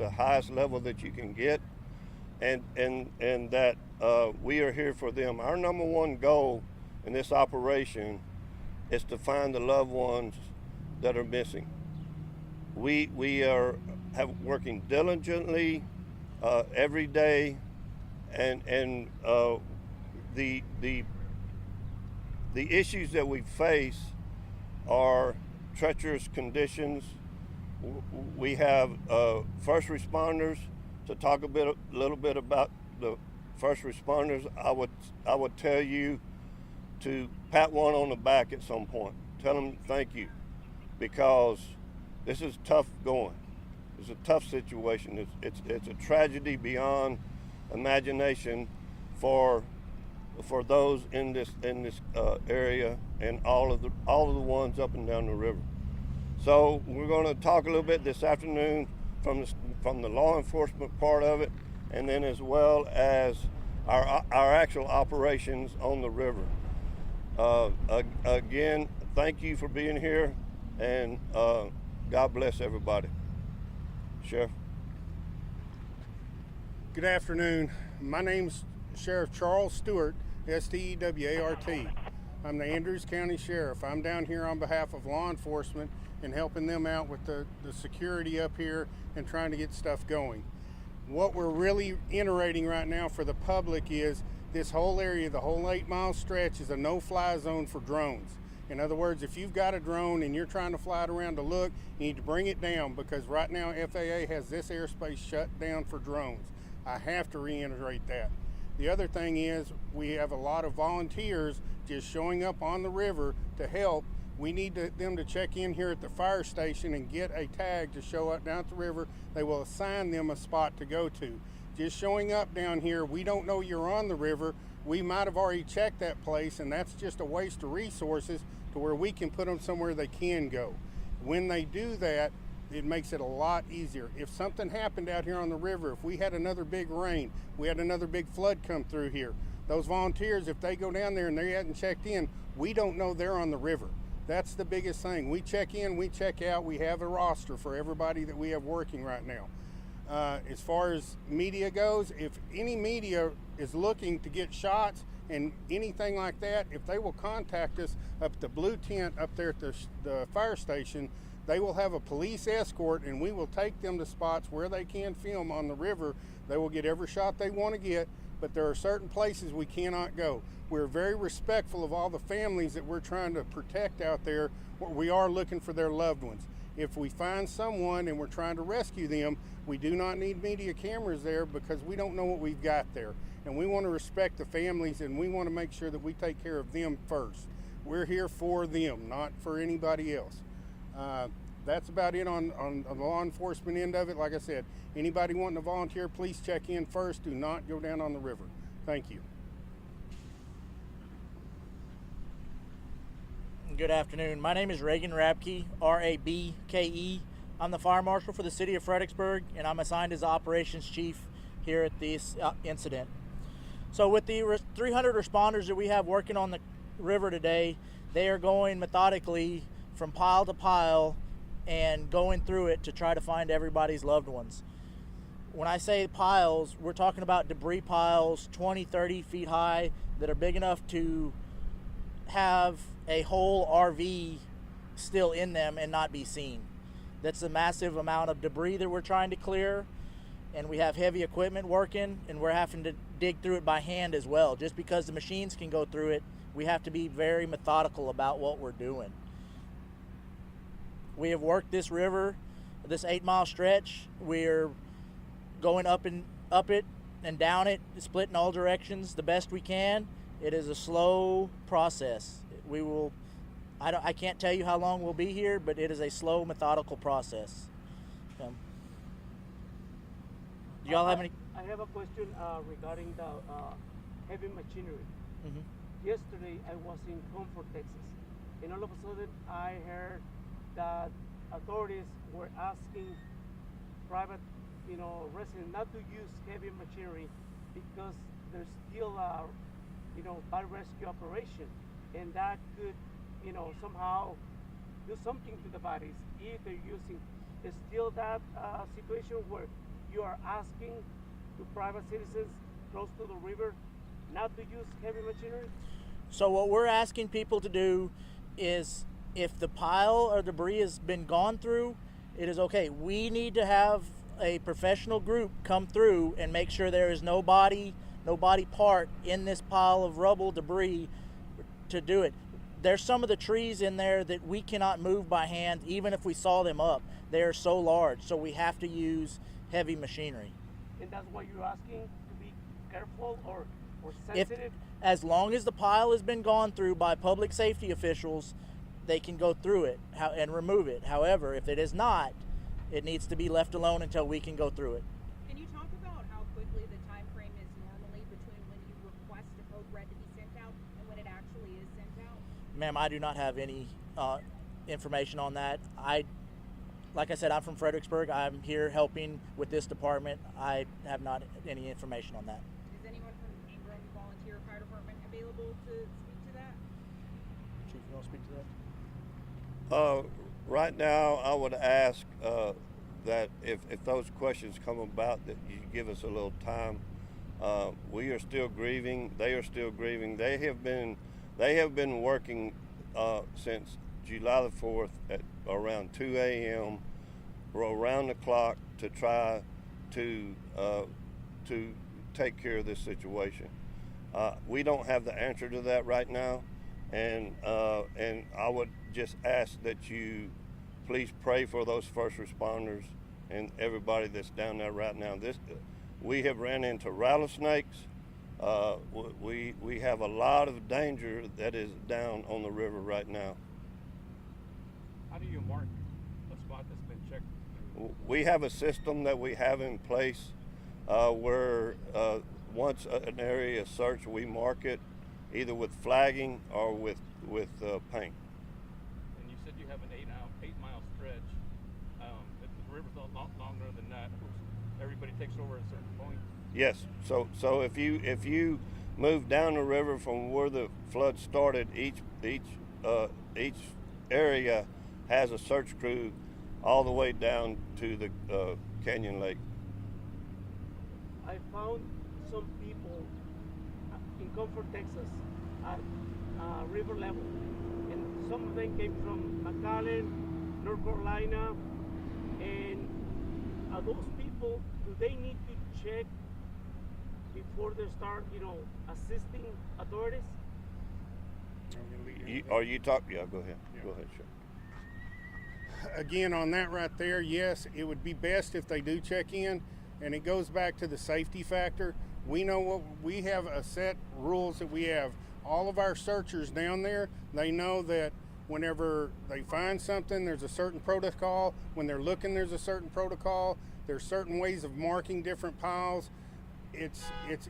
the highest level that you can get, and that we are here for them. Our number one goal in this operation is to find the loved ones that are missing. We are working diligently every day, and the issues that we face are treacherous conditions. We have first responders. To talk a little bit about the first responders, I would tell you to pat one on the back at some point. Tell them thank you, because this is tough going. It's a tough situation. It's a tragedy beyond imagination for those in this area, and all of the ones up and down the river. So we're going to talk a little bit this afternoon from the law enforcement part of it, and then as well as our actual operations on the river. Again, thank you for being here, and God bless everybody. Sheriff. Good afternoon. My name's Sheriff Charles Stewart, S-T-E-W-A-R-T. I'm the Andrews County Sheriff. I'm down here on behalf of law enforcement and helping them out with the security up here and trying to get stuff going. What we're really iterating right now for the public is this whole area, the whole 8-mile stretch, is a no-fly zone for drones. In other words, if you've got a drone and you're trying to fly it around to look, you need to bring it down, because right now FAA has this airspace shut down for drones. I have to reiterate that. The other thing is we have a lot of volunteers just showing up on the river to help. We need them to check in here at the fire station and get a tag to show up down at the river. They will assign them a spot to go to. Just showing up down here, we don't know you're on the river. We might have already checked that place, and that's just a waste of resources to where we can put them somewhere they can go. When they do that, it makes it a lot easier. If something happened out here on the river, if we had another big rain, we had another big flood come through here, those volunteers, if they go down there and they hadn't checked in, we don't know they're on the river. That's the biggest thing. We check in, we check out, we have a roster for everybody that we have working right now. As far as media goes, if any media is looking to get shots and anything like that, if they will contact us up at the blue tent up there at the fire station, they will have a police escort, and we will take them to spots where they can film on the river. They will get every shot they want to get, but there are certain places we cannot go. We're very respectful of all the families that we're trying to protect out there, where we are looking for their loved ones. If we find someone and we're trying to rescue them, we do not need media cameras there, because we don't know what we've got there. And we want to respect the families, and we want to make sure that we take care of them first. We're here for them, not for anybody else. That's about it on the law enforcement end of it. Like I said, anybody wanting to volunteer, please check in first. Do not go down on the river. Thank you. Good afternoon. My name is Reagan Rabke, R-A-B-K-E. I'm the fire marshal for the city of Fredericksburg, and I'm assigned as the operations chief here at this incident. So with the 300 responders that we have working on the river today, they are going methodically from pile to pile and going through it to try to find everybody's loved ones. When I say piles, we're talking about debris piles 20, 30 feet high that are big enough to have a whole RV still in them and not be seen. That's a massive amount of debris that we're trying to clear, and we have heavy equipment working, and we're having to dig through it by hand as well. Just because the machines can go through it, we have to be very methodical about what we're doing. We have worked this river, this 8-mile stretch. We're going up it and down it, split in all directions the best we can. It is a slow process. I can't tell you how long we'll be here, but it is a slow, methodical process. Do y'all have any? I have a question regarding the heavy machinery. Mm-hmm. Yesterday I was in Comfort, Texas, and all of a sudden I heard that authorities were asking private, residents not to use heavy machinery because there's still a, fire rescue operation, and that could, somehow do something to the bodies if they're using. Is still that situation where you are asking to private citizens close to the river not to use heavy machinery? So what we're asking people to do is, if the pile or debris has been gone through, it is okay. We need to have a professional group come through and make sure there is no body part in this pile of rubble debris to do it. There's some of the trees in there that we cannot move by hand, even if we saw them up. They are so large, so we have to use heavy machinery. And that's why you're asking to be careful or If, sensitive? as long as the pile has been gone through by public safety officials, they can go through it and remove it. However, if it is not, it needs to be left alone until we can go through it. Can you talk about how quickly the time frame is normally between when you request a code red to be sent out and when it actually is sent out? Ma'am, I do not have any information on that. Like I said, I'm from Fredericksburg. I'm here helping with this department. I have not any information on that. Is anyone from Ingram Fire Department available to speak to that? Chief, you want to speak to that? Right now, I would ask that if those questions come about, that you give us a little time. We are still grieving. They are still grieving. They have been working since July the 4th at around 2 a.m. around the clock to try to take care of this situation. We don't have the answer to that right now, and I would just ask that you please pray for those first responders and everybody that's down there right now. We have ran into rattlesnakes. We have a lot of danger that is down on the river right now. How do you mark a spot that's been checked through? We have a system that we have in place where once an area is searched, we mark it either with flagging or with paint. And you said you have an 8-mile stretch. If the river's a lot longer than that, everybody takes over at a certain point. Yes. So if you move down the river from where the flood started, each area has a search crew all the way down to the Canyon Lake. I found some people in Comfort, Texas, at river level, and some of them came from McAllen, North Carolina, and those people, do they need to check before they start, assisting authorities? Are you talking? Yeah, go ahead. Yeah. Go ahead, sure. Again, on that right there, yes, it would be best if they do check in, and it goes back to the safety factor. We know what we have, a set rules that we have. All of our searchers down there, they know that whenever they find something, there's a certain protocol. When they're looking, there's a certain protocol. There's certain ways of marking different piles. It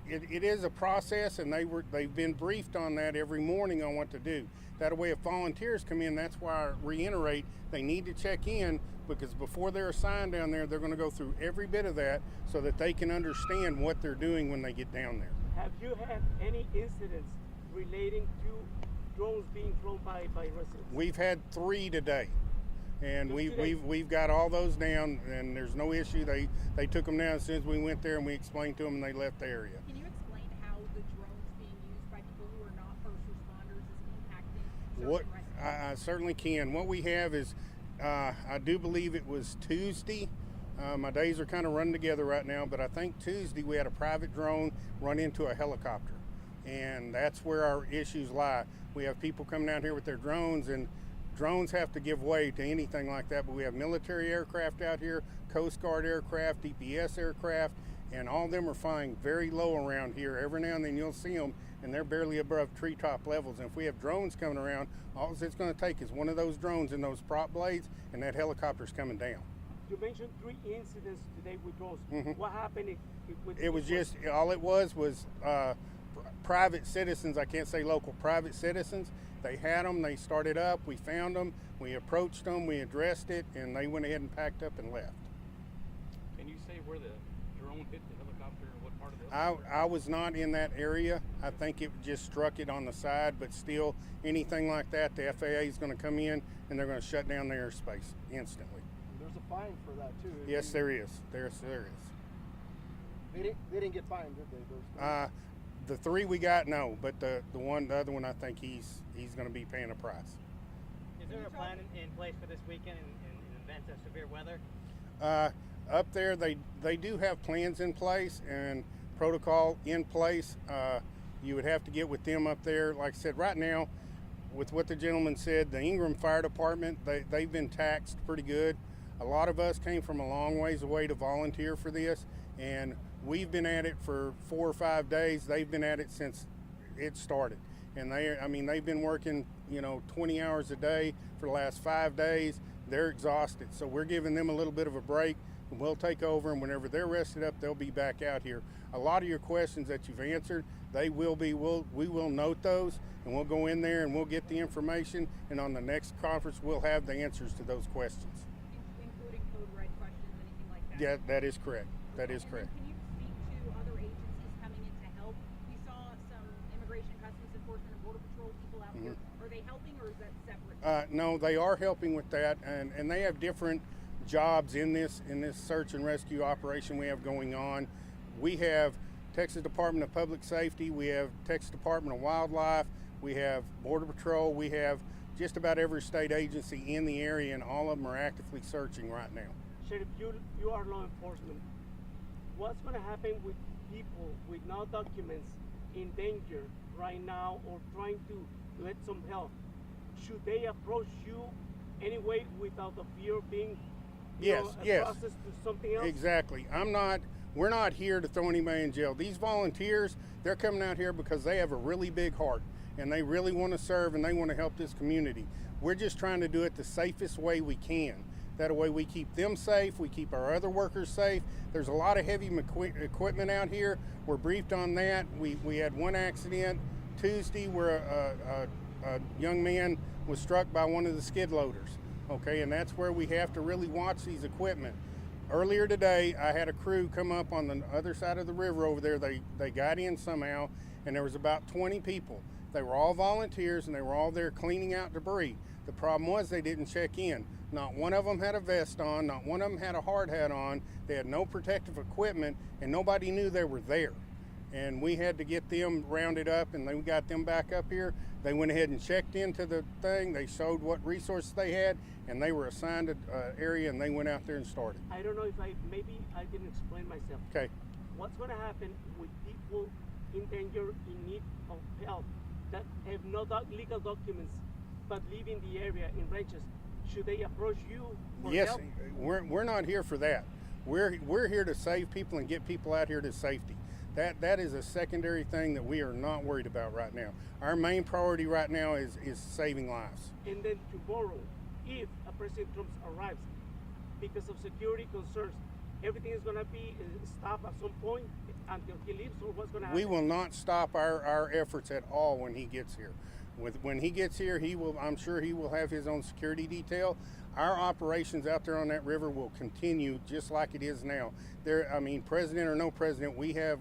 is a process, and they've been briefed on that every morning on what to do. That way, if volunteers come in, that's why I reiterate, they need to check in, because before they're assigned down there, they're going to go through every bit of that so that they can understand what they're doing when they get down there. Have you had any incidents relating to drones being flown by residents? We've had 3 today, and Just today? we've got all those down, and there's no issue. They took them down as soon as we went there, and we explained to them, and they left the area. Can you explain how the drones being used by people who are not first responders is impacting search What and rescue? I certainly can. What we have is, I do believe it was Tuesday. My days are kind of running together right now, but I think Tuesday we had a private drone run into a helicopter, and that's where our issues lie. We have people coming down here with their drones, and drones have to give way to anything like that, but we have military aircraft out here, Coast Guard aircraft, DPS aircraft, and all of them are flying very low around here. Every now and then you'll see them, and they're barely above treetop levels. And if we have drones coming around, all it's going to take is one of those drones and those prop blades, and that helicopter's coming down. You mentioned 3 incidents today with drones. Mhm. What happened with It was each one? just, all it was private citizens, I can't say local, private citizens. They had them, they started up, we found them, we approached them, we addressed it, and they went ahead and packed up and left. Can you say where the drone hit the helicopter and what part of the helicopter? I was not in that area. I think it just struck it on the side, but still, anything like that, the FAA is going to come in and they're going to shut down the airspace instantly. There's a fine for that too. Yes, there is. There is. They didn't get fined, did they? Those Uh, the 3 we got, no, but the other one, I think he's going to be paying a price. Is there a plan in place for this weekend in event of severe weather? Up there, they do have plans in place and protocol in place. You would have to get with them up there. Like I said, right now, with what the gentleman said, the Ingram Fire Department, they've been taxed pretty good. A lot of us came from a long ways away to volunteer for this, and we've been at it for 4 or 5 days. They've been at it since it started. And they've been working, 20 hours a day for the last 5 days. They're exhausted. So we're giving them a little bit of a break, and we'll take over, and whenever they're rested up, they'll be back out here. A lot of your questions that you've answered, we will note those, and we'll go in there and we'll get the information, and on the next conference, we'll have the answers to those questions. Including code red questions, anything like that? Yeah, that is correct. That is correct. Can you speak to other agencies coming in to help? We saw some Immigration Customs Enforcement and Border Patrol people out here. Are they helping, or is that separate? No, they are helping with that, and they have different jobs in this search and rescue operation we have going on. We have Texas Department of Public Safety, we have Texas Department of Wildlife, we have Border Patrol, we have just about every state agency in the area, and all of them are actively searching right now. Sheriff, you are law enforcement. What's going to happen with people with no documents in danger right now or trying to get some help? Should they approach you anyway without the fear of being processed to something else? Exactly. We're not here to throw anybody in jail. These volunteers, they're coming out here because they have a really big heart and they really want to serve and they want to help this community. We're just trying to do it the safest way we can. That way we keep them safe, we keep our other workers safe. There's a lot of heavy equipment out here. We're briefed on that. We had one accident Tuesday where a young man was struck by one of the skid loaders. Okay, and that's where we have to really watch these equipment. Earlier today, I had a crew come up on the other side of the river over there. They got in somehow, and there was about 20 people. They were all volunteers, and they were all there cleaning out debris. The problem was they didn't check in. Not one of them had a vest on. Not one of them had a hard hat on. They had no protective equipment, and nobody knew they were there. And we had to get them rounded up, and then we got them back up here. They went ahead and checked into the thing. They showed what resources they had, and they were assigned an area, and they went out there and started. I don't know if maybe I didn't explain myself. Okay. What's going to happen with people in danger, in need of help, that have no legal documents but live in the area in ranches? Should they approach you for help? Yes, we're not here for that. We're here to save people and get people out here to safety. That is a secondary thing that we are not worried about right now. Our main priority right now is saving lives. And then tomorrow, if a President Trump arrives, because of security concerns, everything is going to be stopped at some point until he leaves, or what's going to happen? We will not stop our efforts at all when he gets here. When he gets here, I'm sure he will have his own security detail. Our operations out there on that river will continue just like it is now. President or no president, we have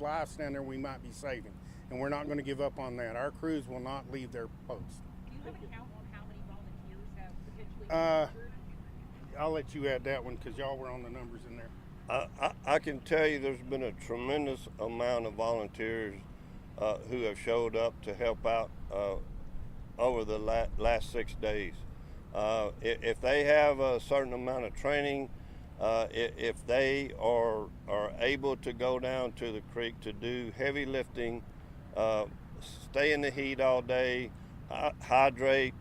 lives down there we might be saving, and we're not going to give up on that. Our crews will not leave their post. Do you have a count on how many volunteers have potentially been injured? I'll let you add that one because y'all were on the numbers in there. I can tell you there's been a tremendous amount of volunteers who have showed up to help out over the last 6 days. If they have a certain amount of training, if they are able to go down to the creek to do heavy lifting, stay in the heat all day, hydrate,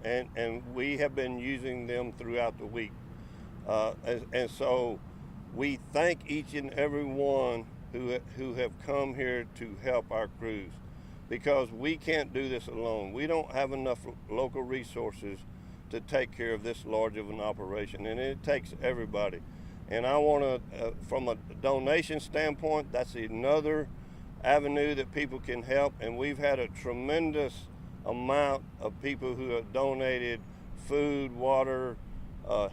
and we have been using them throughout the week. And so we thank each and every one who have come here to help our crews, because we can't do this alone. We don't have enough local resources to take care of this large of an operation, and it takes everybody. And I want to, from a donation standpoint, that's another avenue that people can help, and we've had a tremendous amount of people who have donated food, water,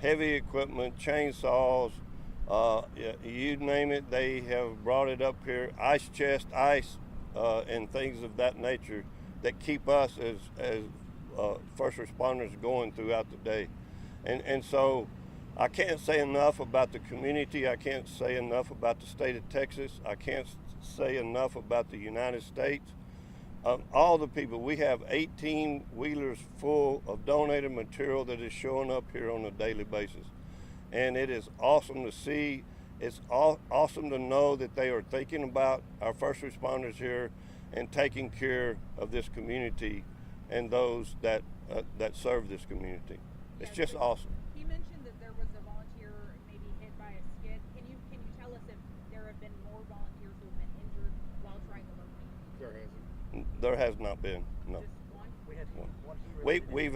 heavy equipment, chainsaws, you name it, they have brought it up here, ice chest, ice, and things of that nature that keep us as first responders going throughout the day. And so I can't say enough about the community. I can't say enough about the state of Texas. I can't say enough about the United States. All the people, we have 18 wheelers full of donated material that is showing up here on a daily basis. And it is awesome to see. It's awesome to know that they are thinking about our first responders here and taking care of this community and those that serve this community. It's just awesome. He mentioned that there was a volunteer maybe hit by a skid. Can you tell us if there have been more volunteers who have been injured while trying to locate? There hasn't. There has not been, no. Just one? We had No. one We've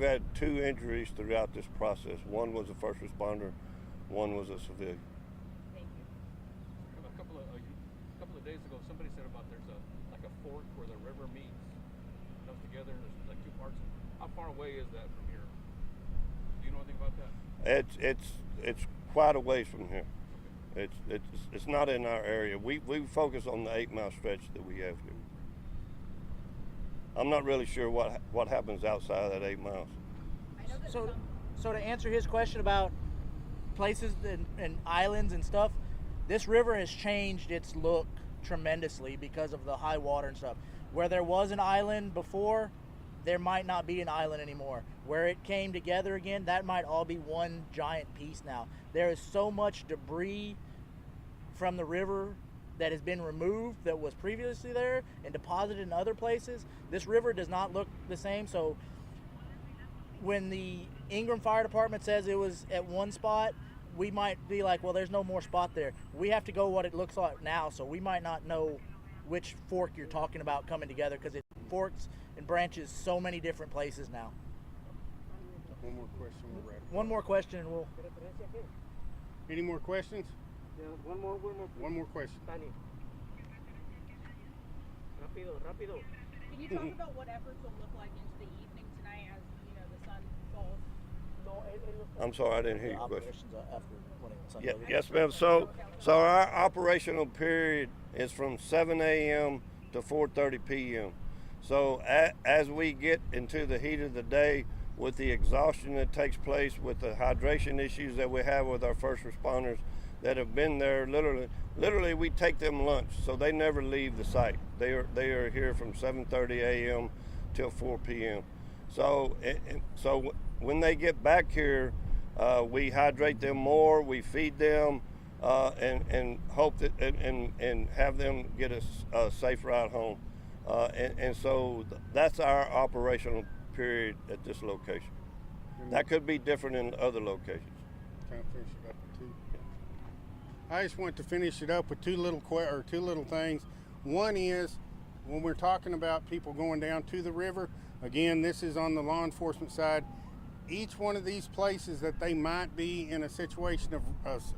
had 2 injuries throughout this process. One was a first responder, one was a civilian. Thank you. A couple of days ago, somebody said about there's a fork where the river meets, comes together, and there's like 2 parts. How far away is that from here? Do you know anything about that? It's quite a ways from here. It's not in our area. We focus on the 8-mile stretch that we have here. I'm not really sure what happens outside of that 8 miles. I know that So to answer his question about places and islands and stuff, this river has changed its look tremendously because of the high water and stuff. Where there was an island before, there might not be an island anymore. Where it came together again, that might all be one giant piece now. There is so much debris from the river that has been removed that was previously there and deposited in other places. This river does not look the same. So when the Ingram Fire Department says it was at one spot, we might be like, well, there's no more spot there. We have to go what it looks like now, so we might not know which fork you're talking about coming together, because it forks and branches so many different places now. One more question, we'll wrap. One more question and we'll... Any more questions? Yeah, one more. One more question. Tani. Rápido. Can you talk about what efforts will look like into the evening tonight as the sun falls? No, I'm sorry, I didn't hear your question. Operations after when it's Yeah, unloaded. yes, ma'am. So our operational period is from 7 a.m. to 4:30 p.m. So as we get into the heat of the day, with the exhaustion that takes place, with the hydration issues that we have with our first responders that have been there, literally we take them lunch, so they never leave the site. They are here from 7:30 a.m. till 4 p.m. So when they get back here, we hydrate them more, we feed them, and hope that and have them get a safe ride home. And so that's our operational period at this location. That could be different in other locations. Can I finish it up with 2? I just want to finish it up with two little things. One is, when we're talking about people going down to the river, again, this is on the law enforcement side. Each one of these places that they might be in a situation of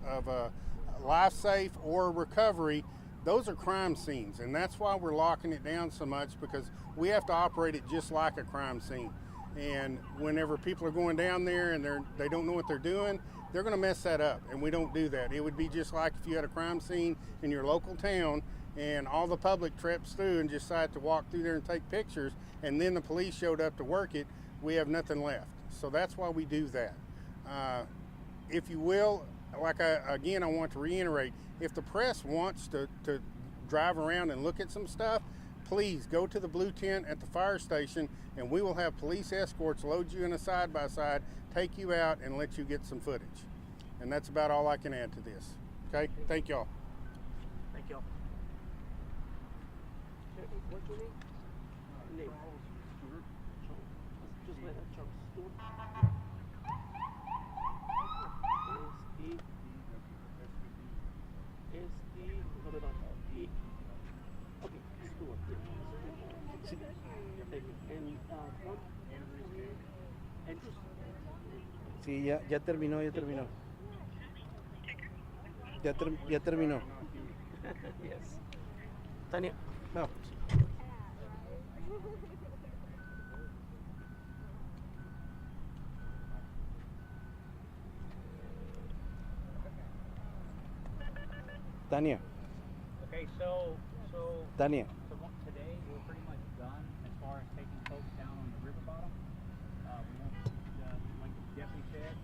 life safe or recovery, those are crime scenes, and that's why we're locking it down so much, because we have to operate it just like a crime scene. And whenever people are going down there and they don't know what they're doing, they're going to mess that up, and we don't do that. It would be just like if you had a crime scene in your local town and all the public trips through and decided to walk through there and take pictures, and then the police showed up to work it, we have nothing left. So that's why we do that. If you will, I want to reiterate, if the press wants to drive around and look at some stuff, please go to the blue tent at the fire station, and we will have police escorts load you in a side-by-side, take you out, and let you get some footage. And that's about all I can add to this. Okay? Thank y'all. Thank y'all. What's your name? Name. Just like that, Charles Stewart. S-E-E. Okay, Stewart. Thank you. And from Andrews? Sí, ya terminó. Ya terminó. Yes. Tania. No. Tania. Okay, so Tania. today we're pretty much done as far as taking folks down on the river bottom. We won't, like the deputy said,